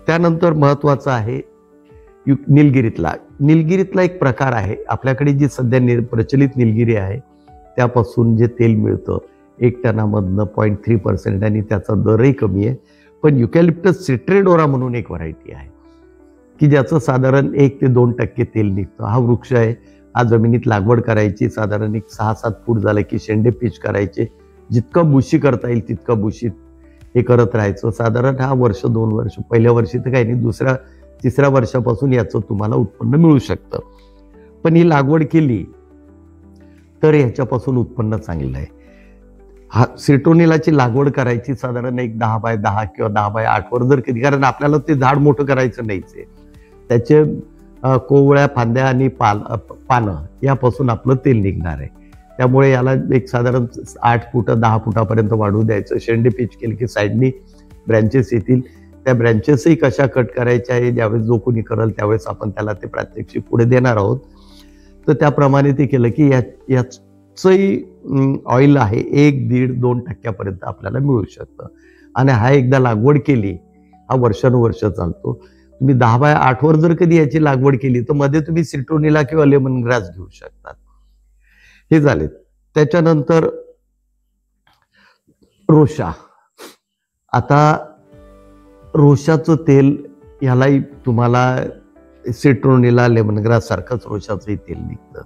त्यानंतर महत्त्वाचं आहे निलगिरीतला एक प्रकार आहे. आपल्याकडे जी सध्या प्रचलित निलगिरी आहे त्यापासून जे तेल मिळतं 1 टनामधनं 0.3% आणि त्याचा दरही कमी आहे. पण युकॅलिप्टस सिट्रेडोरा म्हणून एक व्हरायटी आहे की ज्याचं साधारण 1 ते 2% तेल निघतं. हा वृक्ष आहे. हा जमिनीत लागवड करायची, साधारण एक 6-7 फूट झालं की शेंडे पिच करायचे. जितकं बुशी करता येईल तितकं बुशीत हे करत राहायचं. साधारण हा 1-2 वर्ष, पहिल्या वर्षी तर काही नाही, 2ऱ्या-3ऱ्या वर्षापासून याचं तुम्हाला उत्पन्न मिळू शकतं. पण ही लागवड केली तर ह्याच्यापासून उत्पन्न चांगलं आहे. हा सिट्रोनिलाची लागवड करायची साधारण एक 10 बाय 10 किंवा 10 बाय 8 वर जर कधी, कारण आपल्याला ते झाड मोठं करायचं नाहीच आहे. त्याचे कोवळ्या फांद्या आणि पानं यापासून आपलं तेल निघणार आहे. त्यामुळे याला एक साधारण 8 फूट 10 फुटापर्यंत वाढू द्यायचं. शेंडे पिच केले की साईडनी ब्रँचेस येतील. त्या ब्रँचेसही कशा कट करायच्या आहे, ज्यावेळेस जो कोणी करेल त्यावेळेस आपण त्याला ते प्रात्यक्षिक पुढे देणार आहोत. तर त्याप्रमाणे ते केलं की याचंही ऑइल आहे 1-1.5-2% आपल्याला मिळू शकतं. आणि हा एकदा लागवड केली हा वर्षानुवर्ष चालतो. तुम्ही 10 बाय 8 वर जर कधी याची लागवड केली तर मध्ये तुम्ही सिट्रोनिला किंवा लेमन ग्रास घेऊ शकतात. हे झाले. त्याच्यानंतर रोशा. आता रोशाचं तेल ह्यालाही तुम्हाला सिट्रोनिला लेमन ग्रास सारखंच रोशाचंही तेल निघतं.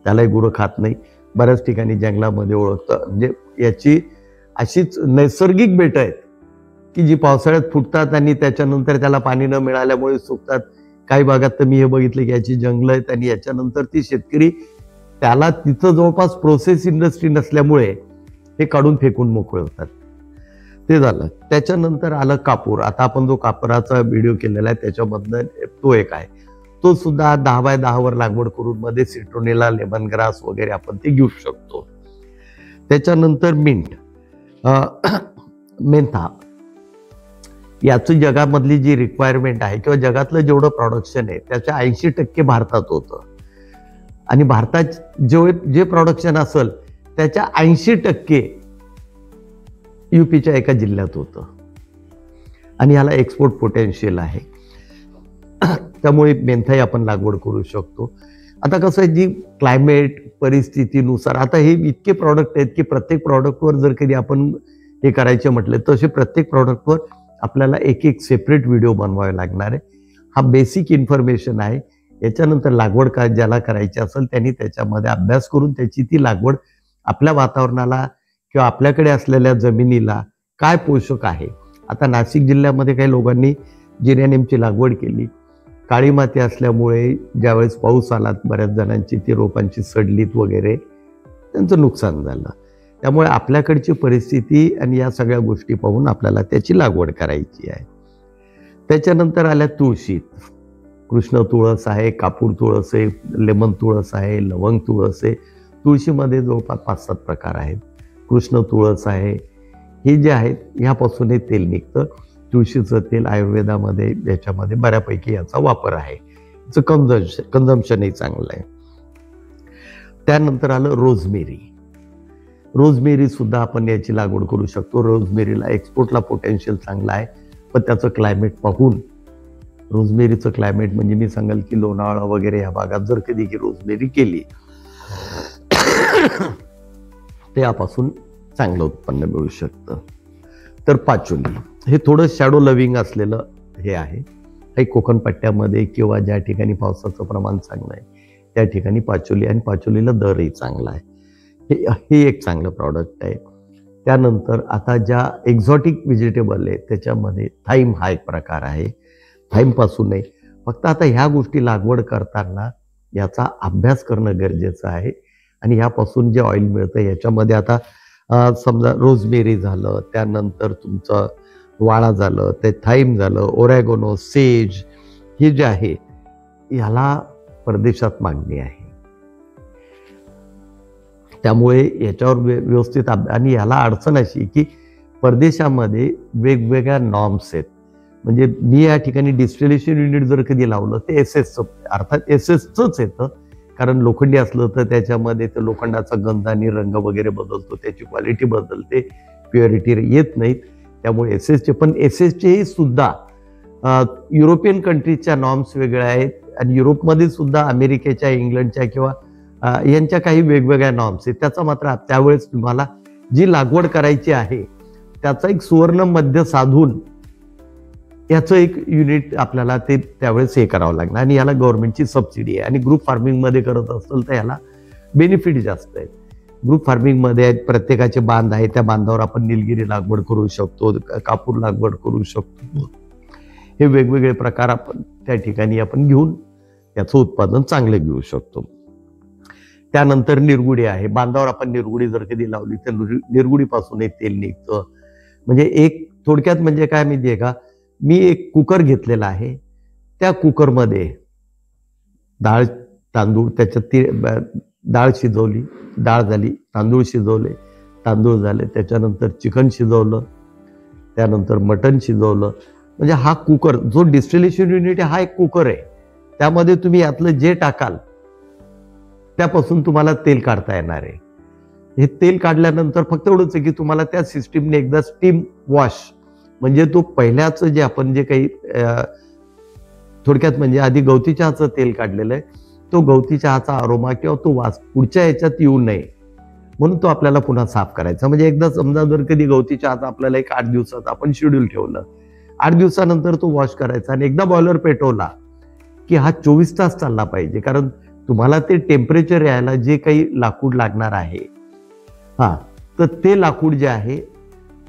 त्यालाही गुरं खात नाही. बऱ्याच ठिकाणी जंगलामध्ये ओळखतं. म्हणजे याची अशीच नैसर्गिक बेटं आहेत की जी पावसाळ्यात फुटतात आणि त्याच्यानंतर त्याला पाणी न मिळाल्यामुळे सुकतात. काही भागात तर मी हे बघितलं की याची जंगलं आहेत आणि याच्यानंतर ती शेतकरी त्याला तिथं जवळपास प्रोसेस इंडस्ट्री नसल्यामुळे हे काढून फेकून मोकळे होतात. ते झालं. त्याच्यानंतर आलं कापूर. आता आपण जो कापराचा व्हिडिओ केलेला आहे त्याच्यामधनं तो एक आहे. तो सुद्धा 10 बाय 10 वर लागवड करून मध्ये सिट्रोनिला लेमन ग्रास वगैरे आपण ते घेऊ शकतो. त्याच्यानंतर मेंथा. याची जगामधली जी रिक्वायरमेंट आहे किंवा जगातलं जेवढं प्रोडक्शन आहे त्याच्या 80% भारतात होतं. आणि भारतात जे प्रोडक्शन असेल त्याच्या 80% UPच्या एका जिल्ह्यात होतं. आणि ह्याला एक्सपोर्ट पोटेन्शियल आहे. त्यामुळे मेंथाही आपण लागवड करू शकतो. आता कसं आहे, जी क्लायमेट परिस्थितीनुसार आता हे इतके प्रॉडक्ट आहेत की प्रत्येक प्रॉडक्टवर जर कधी आपण हे करायचे म्हटले तसे प्रत्येक प्रॉडक्टवर आपल्याला एक सेपरेट व्हिडिओ बनवावे लागणार आहे. हा बेसिक इन्फॉर्मेशन आहे. याच्यानंतर लागवड ज्याला करायची असेल त्यांनी त्याच्यामध्ये अभ्यास करून त्याची ती लागवड आपल्या वातावरणाला किंवा आपल्याकडे असलेल्या जमिनीला काय पोषक आहे. आता नाशिक जिल्ह्यामध्ये काही लोकांनी जिरेनियमची लागवड केली. काळी माती असल्यामुळे ज्यावेळेस पाऊस आला बऱ्याच जणांची ती रोपांची सडलीत वगैरे त्यांचं नुकसान झालं. त्यामुळे आपल्याकडची परिस्थिती आणि या सगळ्या गोष्टी पाहून आपल्याला त्याची लागवड करायची आहे. त्याच्यानंतर आल्या तुळशी. कृष्ण तुळस आहे, कापूर तुळस आहे, लेमन तुळस आहे, लवंग तुळस आहे. तुळशीमध्ये जवळपास 5-7 प्रकार आहेत. कृष्ण तुळस आहे. हे जे आहेत ह्यापासून हे तेल निघतं. तुळशीचं तेल आयुर्वेदामध्ये याच्यामध्ये बऱ्यापैकी याचा वापर आहे. याचं कन्झम्पशनही चांगलं आहे. त्यानंतर आलं रोजमेरी. रोजमेरी सुद्धा आपण याची लागवड करू शकतो. रोजमेरीला एक्सपोर्टला पोटेन्शियल चांगला आहे. पण त्याचं क्लायमेट पाहून, रोजमेरीचं क्लायमेट म्हणजे मी सांगाल की लोणावळा वगैरे या भागात जर कधी ही रोजमेरी केली तर यापासून चांगलं उत्पन्न मिळू शकतं. तर पाचोली हे थोडं शॅडो लव्हिंग असलेलं हे आहे. हे कोकण पट्ट्यामध्ये किंवा ज्या ठिकाणी पावसाचं प्रमाण चांगलं आहे त्या ठिकाणी पाचोली, आणि पाचोलीला दरही चांगला आहे. हे एक चांगलं प्रॉडक्ट आहे. त्यानंतर आता ज्या एक्झॉटिक व्हेजिटेबल आहे त्याच्यामध्ये थाईम हा एक प्रकार आहे. थाईमपासून आहे. फक्त आता ह्या गोष्टी लागवड करताना याचा अभ्यास करणं गरजेचं आहे. आणि ह्यापासून जे ऑइल मिळतं याच्यामध्ये आता समजा रोजमेरी झालं, त्यानंतर तुमचं वाळा झालं, ते थाईम झालं, ओरॅगोनो, सेज, हे जे आहे ह्याला परदेशात मागणी आहे. त्यामुळे याच्यावर व्यवस्थित आणि ह्याला अडचण अशी की परदेशामध्ये वेगवेगळ्या नॉर्म्स आहेत. म्हणजे मी या ठिकाणी डिस्टिलेशन युनिट जर कधी लावलं ते SS अर्थात SSचंच येतं, कारण लोखंडी असलं तर त्याच्यामध्ये ते लोखंडाचा गंध आणि रंग वगैरे बदलतो, त्याची क्वालिटी बदलते, प्युरिटी येत नाहीत. त्यामुळे SSचे पण SSचेही सुद्धा युरोपियन कंट्रीजच्या नॉर्म्स वेगळ्या आहेत आणि युरोपमध्ये सुद्धा अमेरिकेच्या, इंग्लंडच्या किंवा यांच्या काही वेगवेगळ्या नॉर्म्स आहेत. त्याचा मात्र त्यावेळेस तुम्हाला जी लागवड करायची आहे त्याचा एक सुवर्ण मध्य साधून याचं एक युनिट आपल्याला ते त्यावेळेस हे करावं लागणार आणि याला गव्हर्नमेंटची सबसिडी आहे. आणि ग्रुप फार्मिंगमध्ये करत असेल तर याला बेनिफिट जास्त आहेत. ग्रुप फार्मिंगमध्ये प्रत्येकाचे बांध आहे, त्या बांधावर आपण निलगिरी लागवड करू शकतो, कापूर लागवड करू शकतो. हे वेगवेगळे प्रकार आपण त्या ठिकाणी आपण घेऊन याचं उत्पादन चांगले घेऊ शकतो. त्यानंतर निरगुडी आहे. बांधावर आपण निरगुडी जर कधी लावली तर निरगुडीपासून एक तेल निघतं. म्हणजे एक थोडक्यात म्हणजे काय माहिती आहे का, मी एक कुकर घेतलेला आहे, त्या कुकरमध्ये डाळ तांदूळ त्याच्यात डाळ शिजवली, डाळ झाली, तांदूळ शिजवले, तांदूळ झाले, त्याच्यानंतर चिकन शिजवलं, त्यानंतर मटण शिजवलं. म्हणजे हा कुकर जो डिस्टिलेशन युनिट आहे हा एक कुकर आहे. त्यामध्ये तुम्ही यातलं जे टाकाल त्यापासून तुम्हाला तेल काढता येणार आहे. हे तेल काढल्यानंतर फक्त एवढंच आहे की तुम्हाला त्या सिस्टीमने एकदा स्टीम वॉश म्हणजे तो पहिल्याचं जे आपण जे काही थोडक्यात म्हणजे आधी गवती चहाचं तेल काढलेलं आहे, तो गवती चहाचा अरोमा किंवा तो वास पुढच्या याच्यात येऊ नये म्हणून तो आपल्याला पुन्हा साफ करायचा. म्हणजे एकदा समजा जर कधी गवती चहाचा आपल्याला एक 8 दिवसाचा आपण शेड्यूल ठेवलं, 8 दिवसानंतर तो वॉश करायचा आणि एकदा बॉयलर पेटवला की हा 24 तास चालला पाहिजे. कारण तुम्हाला ते टेम्परेचर यायला जे काही लाकूड लागणार आहे तर ते लाकूड जे आहे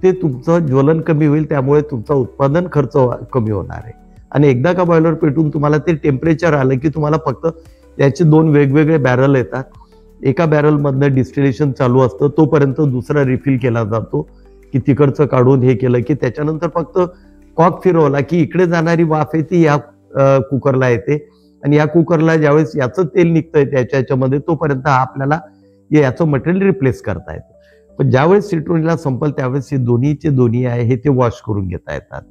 ते तुमचं ज्वलन कमी होईल, त्यामुळे तुमचा उत्पादन खर्च कमी होणार आहे. आणि एकदा का बॉयलर पेटून तुम्हाला ते टेम्परेचर आलं की तुम्हाला फक्त याचे 2 वेगवेगळे बॅरल येतात. एका बॅरलमधनं डिस्टिलेशन चालू असतं, तोपर्यंत दुसरा रिफिल केला जातो की तिकडचं काढून हे केलं की त्याच्यानंतर फक्त कॉक फिरवला की इकडे जाणारी वाफ आहे ती या कुकरला येते आणि या कुकरला ज्यावेळेस याचं तेल निघतंय त्याच्यामध्ये तोपर्यंत आपल्याला याचं मटेरियल रिप्लेस करता येतं. पण ज्यावेळेस सिट्रोनिला संपल त्यावेळेस हे दोन्ही आहे हे ते वॉश करून घेता येतात.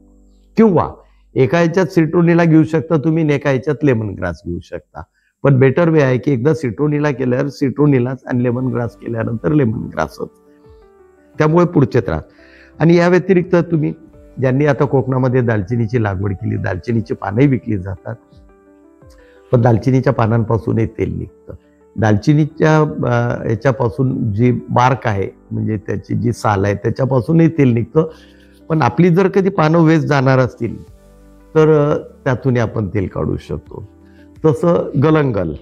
किंवा एका ह्याच्यात सिट्रोनिला घेऊ शकता तुम्ही आणि एका ह्याच्यात लेमन ग्रास घेऊ शकता. पण बेटर वे आहे की एकदा सिट्रोनिला केल्यावर सिट्रोनिलाच आणि लेमन ग्रास केल्यानंतर लेमन ग्रासच. त्यामुळे पुढचे त्रास. आणि या व्यतिरिक्त तुम्ही ज्यांनी आता कोकणामध्ये दालचिनीची लागवड केली, दालचिनीची पानंही विकली जातात, पण दालचिनीच्या पानांपासूनही तेल निघतं. दालचिनीच्या याच्यापासून जी बार्क आहे म्हणजे त्याची जी साल आहे त्याच्यापासूनही तेल निघतं. पण आपली जर कधी पानं वेस्ट जाणार असतील तर त्यातूनही आपण तेल काढू शकतो. तसं गलंगल,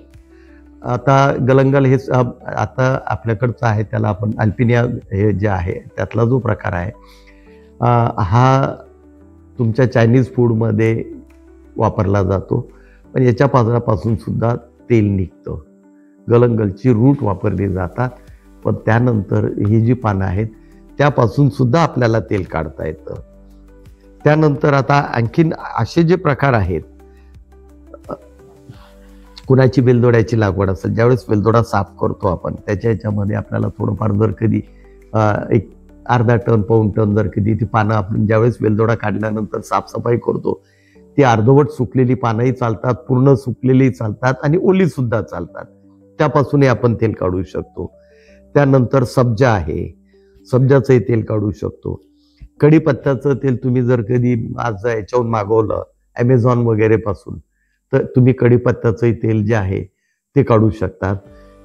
आता गलंगल हे आता आपल्याकडचं आहे, त्याला आपण अल्पिनिया हे जे आहे त्यातला जो प्रकार आहे हा तुमच्या चायनीज फूडमध्ये वापरला जातो. पण याच्या पानापासून सुद्धा तेल निघतं. गलंगलची रूट वापरली जातात, पण त्यानंतर ही जी पानं आहेत त्यापासून सुद्धा आपल्याला तेल काढता येतं. त्यानंतर आता आणखीन असे जे प्रकार आहेत, कुणाची वेलदोड्याची लागवड असेल, ज्यावेळेस वेलदोडा साफ करतो आपण त्याच्या ह्याच्यामध्ये आपल्याला थोडंफार जर कधी एक अर्धा टन पाऊण टन जर कधी ती पानं आपण ज्यावेळेस वेलदोडा काढल्यानंतर साफसफाई करतो ती अर्धवट सुकलेली पानंही चालतात, पूर्ण सुकलेली चालतात आणि ओली सुद्धा चालतात. त्यापासूनही आपण तेल काढू शकतो. त्यानंतर सब्जा आहे, सब्जाचंही तेल काढू शकतो. कढीपत्त्याचं तेल तुम्ही जर कधी आज याच्याहून मागवलं ॲमेझॉन वगैरे पासून तर तुम्ही कढीपत्त्याचंही तेल जे आहे ते काढू शकतात.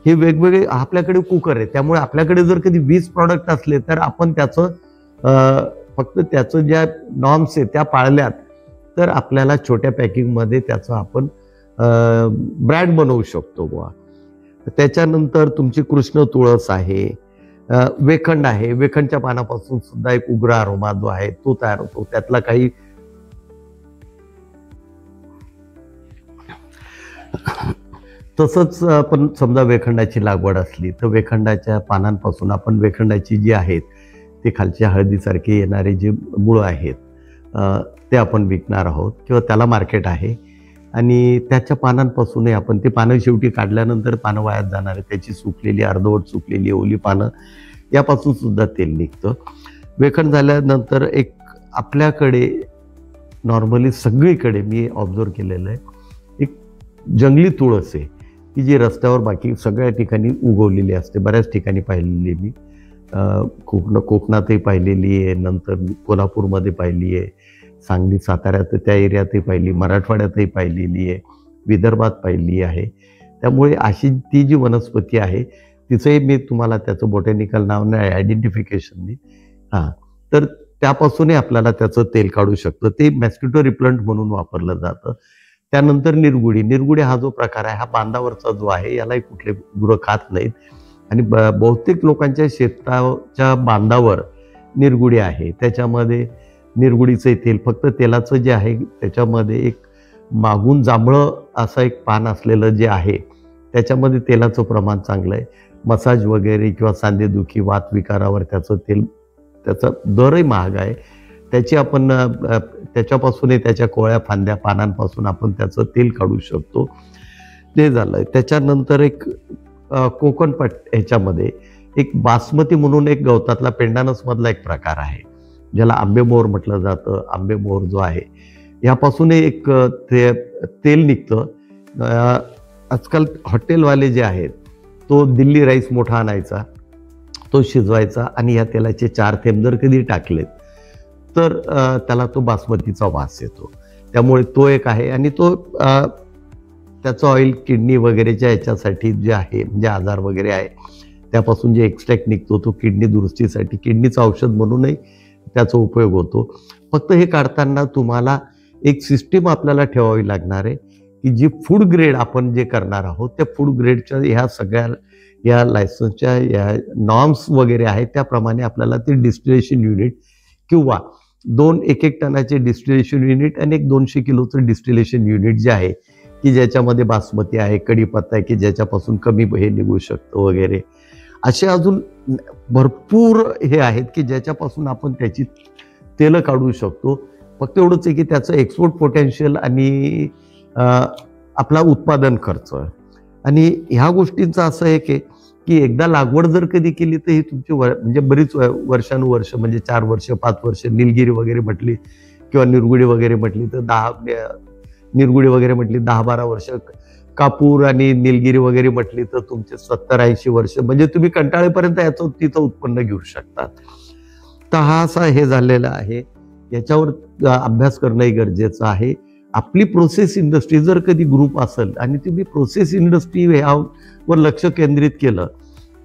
हे वेगवेगळे आपल्याकडे कुकर आहे, त्यामुळे आपल्याकडे जर कधी 20 प्रॉडक्ट असले तर आपण त्याचं फक्त त्याचं ज्या नॉर्म्स आहे त्या पाळल्यात तर आपल्याला छोट्या पॅकिंगमध्ये त्याचं आपण ब्रँड बनवू शकतो बुवा. त्याच्यानंतर तुमची कृष्ण तुळस आहे, वेखंड आहे. वेखंडच्या पानापासून सुद्धा एक उग्र अरोमा जो आहे तो तयार होतो. त्यातला काही तसंच पण समजा वेखंडाची लागवड असली तर वेखंडाच्या पानांपासून आपण वेखंडाची जी आहेत ते खालच्या हळदीसारखे येणारे जे मुळं आहेत ते आपण विकणार आहोत किंवा त्याला मार्केट आहे. आणि त्याच्या पानांपासूनही आपण ते पानं शेवटी काढल्यानंतर पानं वायात जाणार आहे, त्याची सुकलेली अर्धवट सुकलेली ओली पानं यापासून सुद्धा तेल निघतं. वेखण झाल्यानंतर एक आपल्याकडे नॉर्मली सगळीकडे मी ऑब्झर्व केलेलं आहे एक जंगली तुळस आहे की जी रस्त्यावर बाकी सगळ्या ठिकाणी उगवलेली असते. बऱ्याच ठिकाणी पाहिलेली मी, कोकणातही पाहिलेली आहे, नंतर कोल्हापूरमध्ये पाहिली आहे, सांगली साताऱ्यात त्या एरियातही पाहिली, मराठवाड्यातही पाहिलेली आहे, विदर्भात पाहिली आहे. त्यामुळे अशी ती जी वनस्पती आहे तिचंही मी तुम्हाला त्याचं बॉटॅनिकल नाव नाही, आयडेंटिफिकेशन नाही. हां, तर त्यापासूनही आपल्याला त्याचं तेल काढू शकतं. ते मॅस्किटो रिप्लंट म्हणून वापरलं जातं. त्यानंतर निरगुडी. निरगुडी हा जो प्रकार आहे हा बांधावरचा जो आहे यालाही कुठले गुरं खात नाहीत आणि बहुतेक लोकांच्या शेताच्या बांधावर निरगुडी आहे. त्याच्यामध्ये निरगुडीचं तेल, फक्त तेलाचं जे आहे त्याच्यामध्ये एक मागून जांभळं असं एक पान असलेलं जे आहे त्याच्यामध्ये तेलाचं प्रमाण चांगलं आहे. मसाज वगैरे किंवा सांधेदुखी, वातविकारावर त्याचं तेल, त्याचा दरही महाग आहे. त्याची आपण त्याच्यापासूनही त्याच्या कोळ्या, फांद्या, पानांपासून आपण त्याचं तेल काढू शकतो. ते झालं. त्याच्यानंतर एक कोकणपट ह्याच्यामध्ये एक बासमती म्हणून एक गवतातला पेंडानसमधला एक प्रकार आहे ज्याला आंबेमोहर म्हटलं जातं. आंबेमोहर जो आहे ह्यापासूनही एक तेल निघतं. आजकाल हॉटेलवाले जे आहेत तो दिल्ली राईस मोठा आणायचा, तो शिजवायचा आणि या तेलाचे 4 थेंब जर कधी टाकलेत तर त्याला तो बासमतीचा वास येतो. त्यामुळे तो एक आहे आणि तो त्याचं ऑइल किडनी वगैरेच्या याच्यासाठी जे आहे, म्हणजे आजार वगैरे आहे त्यापासून जे एक्स्ट्रॅक्ट निघतो तो किडनी दुरुस्तीसाठी, किडनीचं औषध म्हणूनही त्याचा उपयोग होतो. फक्त हे काढताना तुम्हाला एक सिस्टीम आपल्याला ठेवावी लागणार आहे की जी फूड ग्रेड आपण जे करणार आहोत त्या फूड ग्रेडच्या ह्या सगळ्या या लायसन्सच्या या नॉर्म्स वगैरे आहेत त्याप्रमाणे आपल्याला ते डिस्टिलेशन युनिट किंवा 2 1-1 टनाचे डिस्टिलेशन युनिट आणि एक 200 किलोचं डिस्टिलेशन युनिट जे आहे की ज्याच्यामध्ये बासमती आहे, कढीपत्ता आहे की ज्याच्यापासून कमी हे निघू शकतं वगैरे, असे अजून भरपूर हे आहेत की ज्याच्यापासून आपण त्याची तेलं काढू शकतो. फक्त एवढंच आहे की त्याचं एक्सपोर्ट पोटेन्शियल आणि आपला उत्पादन खर्च आणि ह्या गोष्टींचं असं आहे की एकदा लागवड जर कधी केली तर ही तुमची म्हणजे बरीच वर्षानुवर्ष, म्हणजे 4 वर्ष 5 वर्ष, निलगिरी वगैरे म्हटली किंवा निरगुडी वगैरे म्हटली तर 10-12 वर्ष, कापूर आणि निलगिरी वगैरे म्हटली तर तुमचे 70-80 वर्ष, म्हणजे तुम्ही कंटाळेपर्यंत याचं तिथं उत्पन्न घेऊ शकतात. तर हा असा हे झालेला आहे. याच्यावर अभ्यास करणंही गरजेचं आहे. आपली प्रोसेस इंडस्ट्री जर कधी ग्रुप असेल आणि तुम्ही प्रोसेस इंडस्ट्री ह्यावर लक्ष केंद्रित केलं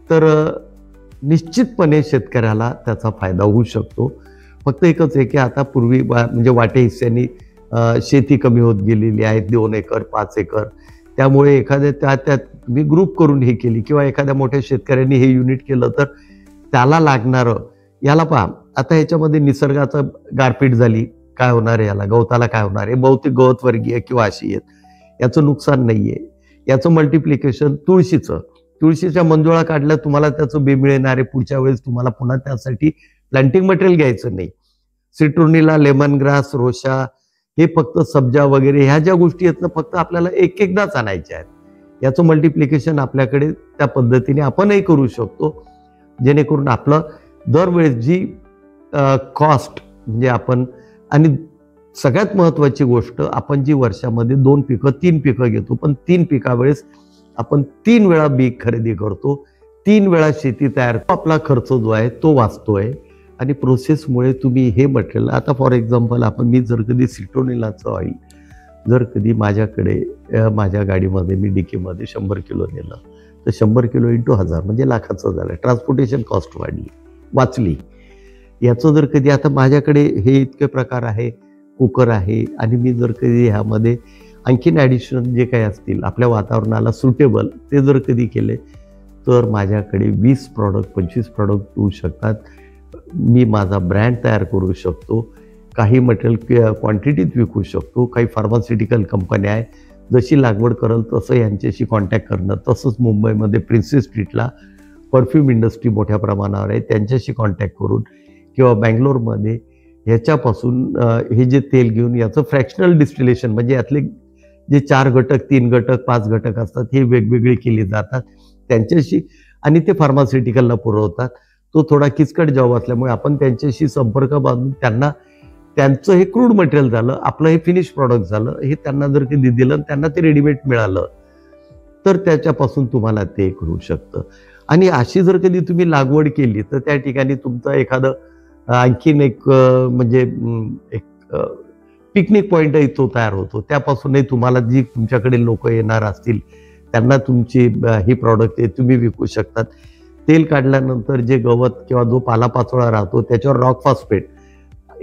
तर निश्चितपणे शेतकऱ्याला त्याचा फायदा होऊ शकतो. फक्त एकच आहे की आता पूर्वी म्हणजे वाटे हिस्स्यांनी शेती कमी होत गेलेली आहे, 2 एकर 5 एकर. त्यामुळे एखाद्या त्यात तुम्ही ग्रुप करून हे केली किंवा एखाद्या मोठ्या शेतकऱ्यांनी हे युनिट केलं तर त्याला लागणारं, याला पहा आता ह्याच्यामध्ये निसर्गाचं गारपीट झाली, काय होणार आहे, याला गवताला काय होणार आहे, बहुतेक गवतवर्गीय किंवा अशी आहेत, याचं नुकसान नाही आहे. याचं मल्टिप्लिकेशन तुळशीच्या मंजुळा काढल्या तुम्हाला त्याचं बी मिळणार आहे. पुढच्या वेळेस तुम्हाला पुन्हा त्यासाठी प्लांटिंग मटेरियल घ्यायचं नाही. सिट्रोनिला, लेमन ग्रास, रोशा, हे फक्त सब्जा वगैरे ह्या ज्या गोष्टी आहेत ना फक्त आपल्याला एकदाच आणायच्या आहेत. याचं मल्टिप्लिकेशन आपल्याकडे त्या पद्धतीने आपणही करू शकतो जेणेकरून आपलं दरवेळेस जी कॉस्ट म्हणजे आपण, आणि सगळ्यात महत्त्वाची गोष्ट आपण जी वर्षामध्ये 2 पिकं 3 पिकं घेतो पण 3 पिकावेळेस आपण 3 वेळा बी खरेदी करतो, 3 वेळा शेती तयार, आपला खर्च जो आहे तो वाचतोय. आणि प्रोसेसमुळे तुम्ही हे मटेरियल, आता फॉर एक्झाम्पल मी जर कधी सिट्रोनिलाचं ऑइल जर कधी माझ्याकडे माझ्या गाडीमध्ये मी डिकीमध्ये 100 किलो नेलं तर 100 किलो × 1000 म्हणजे लाखाचं झालं. ट्रान्सपोर्टेशन कॉस्ट वाचली. याचं जर कधी आता माझ्याकडे हे इतके प्रकार आहे, कुकर आहे आणि मी जर कधी ह्यामध्ये आणखीन ॲडिशनल जे काही असतील आपल्या वातावरणाला सुटेबल ते जर कधी केले तर माझ्याकडे 20 प्रॉडक्ट 25 प्रॉडक्ट होऊ शकतात. मी माझा ब्रँड तयार करू शकतो, काही मटेरियल क्वांटिटीत विकू शकतो. काही फार्मास्युटिकल कंपन्या आहे, जशी लागवड करल तसं यांच्याशी कॉन्टॅक्ट करणं. तसंच मुंबईमध्ये प्रिन्सेस स्ट्रीटला परफ्यूम इंडस्ट्री मोठ्या प्रमाणावर आहे, त्यांच्याशी कॉन्टॅक्ट करून किंवा बँगलोरमध्ये ह्याच्यापासून हे जे तेल घेऊन याचं फ्रॅक्शनल डिस्टिलेशन म्हणजे यातले जे 4 घटक 3 घटक 5 घटक असतात हे वेगवेगळे केले जातात त्यांच्याशी, आणि ते फार्मास्युटिकलला पुरवतात. तो थोडा किचकट जॉब असल्यामुळे आपण त्यांच्याशी संपर्क बांधून त्यांचं हे क्रूड मटेरियल झालं, आपलं हे फिनिश प्रॉडक्ट झालं, हे त्यांना जर कधी दिलं त्यांना ते रेडीमेड मिळालं तर त्याच्यापासून तुम्हाला ते करू शकतं. आणि अशी जर कधी तुम्ही लागवड केली तर त्या ठिकाणी तुमचं एखादं आणखीन एक म्हणजे एक पिकनिक पॉईंटही तो तयार होतो. त्यापासूनही तुम्हाला जी तुमच्याकडे लोक येणार असतील त्यांना तुमची ही प्रॉडक्ट तुम्ही विकू शकतात. तेल काढल्यानंतर जे गवत किंवा जो पालापाचोळा राहतो त्याच्यावर रॉक फॉस्फेट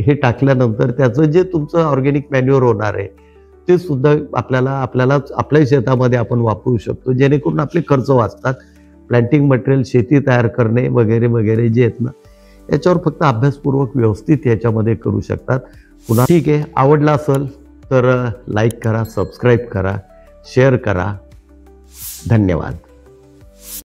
हे टाकल्यानंतर त्याचं जे तुमचं ऑर्गॅनिक मॅन्युअर होणार आहे ते सुद्धा आपल्या शेतामध्ये आपण वापरू शकतो, जेणेकरून आपले खर्च वाचतात. प्लांटिंग मटेरियल, शेती तयार करणे वगैरे वगैरे जे आहेत ना, याच्यावर फक्त अभ्यासपूर्वक व्यवस्थित याच्यामध्ये करू शकतात. पुन्हा ठीक आहे, आवडला असेल तर लाईक करा, सबस्क्राईब करा, शेअर करा. धन्यवाद.